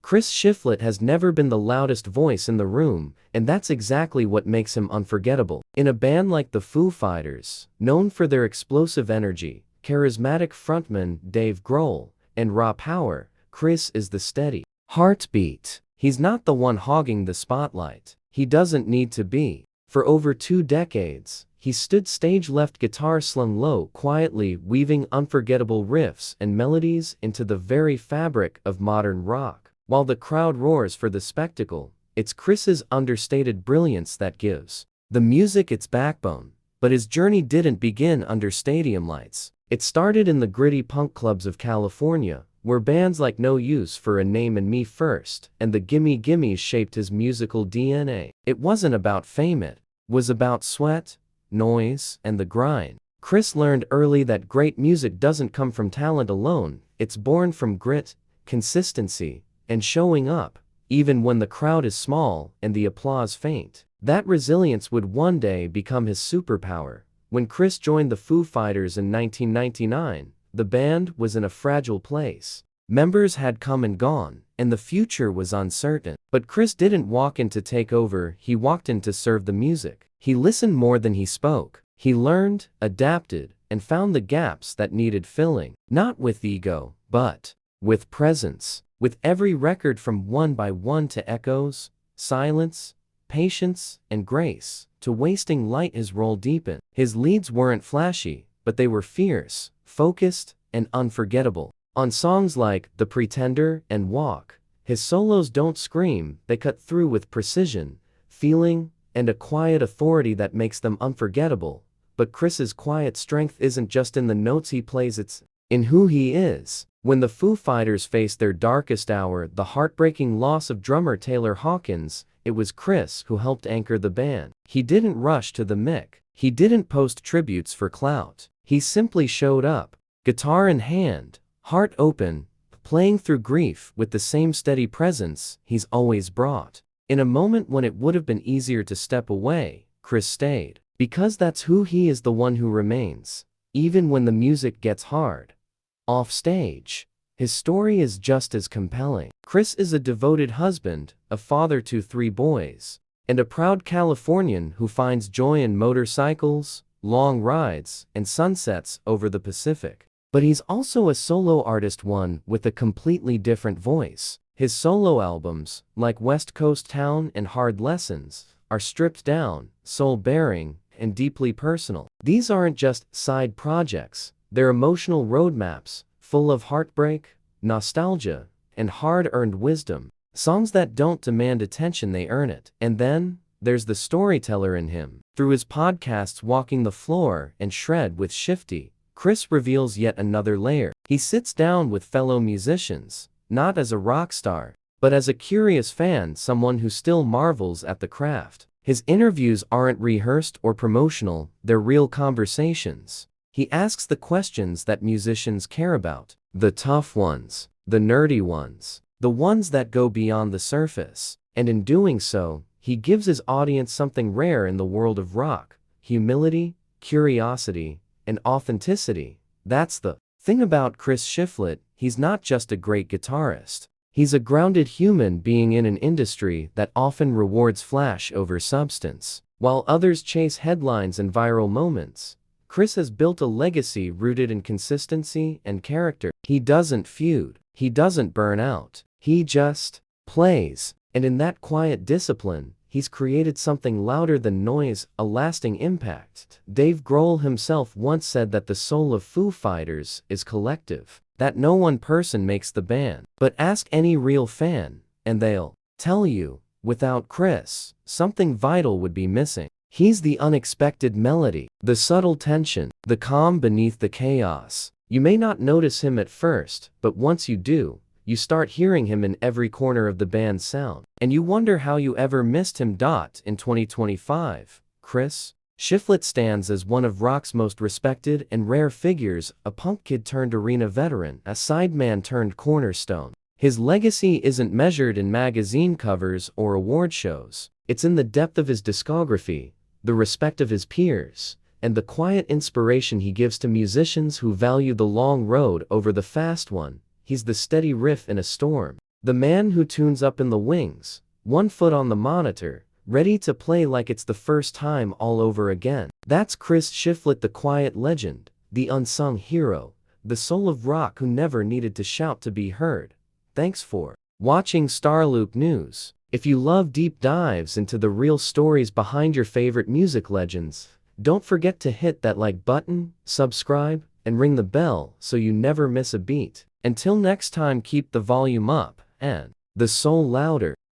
Chris Shiflett has never been the loudest voice in the room, and that's exactly what makes him unforgettable. In a band like the Foo Fighters, known for their explosive energy, charismatic frontman Dave Grohl, and raw power, Chris is the steady heartbeat. He's not the one hogging the spotlight. He doesn't need to be. For over 2 decades, he stood stage-left, guitar slung low, quietly weaving unforgettable riffs and melodies into the very fabric of modern rock. While the crowd roars for the spectacle, it's Chris's understated brilliance that gives the music its backbone. But his journey didn't begin under stadium lights. It started in the gritty punk clubs of California, where bands like No Use for a Name and Me First and the Gimme Gimmes shaped his musical DNA. It wasn't about fame, it was about sweat, noise, and the grind. Chris learned early that great music doesn't come from talent alone, it's born from grit, consistency, and showing up, even when the crowd is small and the applause faint. That resilience would one day become his superpower. When Chris joined the Foo Fighters in 1999, the band was in a fragile place. Members had come and gone, and the future was uncertain. But Chris didn't walk in to take over, he walked in to serve the music. He listened more than he spoke. He learned, adapted, and found the gaps that needed filling. Not with ego, but with presence. With every record from One by One to Echoes, Silence, Patience, and Grace, to Wasting Light, his role deepened. His leads weren't flashy, but they were fierce, focused, and unforgettable. On songs like The Pretender and Walk, his solos don't scream, they cut through with precision, feeling, and a quiet authority that makes them unforgettable. But Chris's quiet strength isn't just in the notes he plays, it's in who he is. When the Foo Fighters faced their darkest hour, the heartbreaking loss of drummer Taylor Hawkins, it was Chris who helped anchor the band. He didn't rush to the mic. He didn't post tributes for clout. He simply showed up, guitar in hand, heart open, playing through grief with the same steady presence he's always brought. In a moment when it would have been easier to step away, Chris stayed. Because that's who he is, the one who remains, even when the music gets hard. Off stage, his story is just as compelling. Chris is a devoted husband, a father to 3 boys, and a proud Californian who finds joy in motorcycles, long rides, and sunsets over the Pacific. But he's also a solo artist, one with a completely different voice. His solo albums, like West Coast Town and Hard Lessons, are stripped down, soul-bearing, and deeply personal. These aren't just side projects, they're emotional roadmaps, full of heartbreak, nostalgia, and hard-earned wisdom. Songs that don't demand attention, they earn it. And then, there's the storyteller in him. Through his podcasts Walking the Floor and Shred with Shifty, Chris reveals yet another layer. He sits down with fellow musicians, not as a rock star, but as a curious fan, someone who still marvels at the craft. His interviews aren't rehearsed or promotional, they're real conversations. He asks the questions that musicians care about, the tough ones, the nerdy ones, the ones that go beyond the surface. And in doing so, he gives his audience something rare in the world of rock: humility, curiosity, and authenticity. That's the thing about Chris Shiflett. He's not just a great guitarist. He's a grounded human being in an industry that often rewards flash over substance. While others chase headlines and viral moments, Chris has built a legacy rooted in consistency and character. He doesn't feud. He doesn't burn out. He just plays. And in that quiet discipline, he's created something louder than noise, a lasting impact. Dave Grohl himself once said that the soul of Foo Fighters is collective, that no one person makes the band. But ask any real fan, and they'll tell you, without Chris, something vital would be missing. He's the unexpected melody, the subtle tension, the calm beneath the chaos. You may not notice him at first, but once you do, you start hearing him in every corner of the band's sound. And you wonder how you ever missed him. In 2025, Chris Shiflett stands as one of rock's most respected and rare figures, a punk kid turned arena veteran, a sideman turned cornerstone. His legacy isn't measured in magazine covers or award shows. It's in the depth of his discography, the respect of his peers, and the quiet inspiration he gives to musicians who value the long road over the fast one. He's the steady riff in a storm, The man who tunes up in the wings, one foot on the monitor, ready to play like it's the first time all over again. That's Chris Shiflett, the quiet legend, the unsung hero, the soul of rock who never needed to shout to be heard. Thanks for watching Starloop News. If you love deep dives into the real stories behind your favorite music legends, don't forget to hit that like button, subscribe, and ring the bell so you never miss a beat. Until next time, keep the volume up and the soul louder.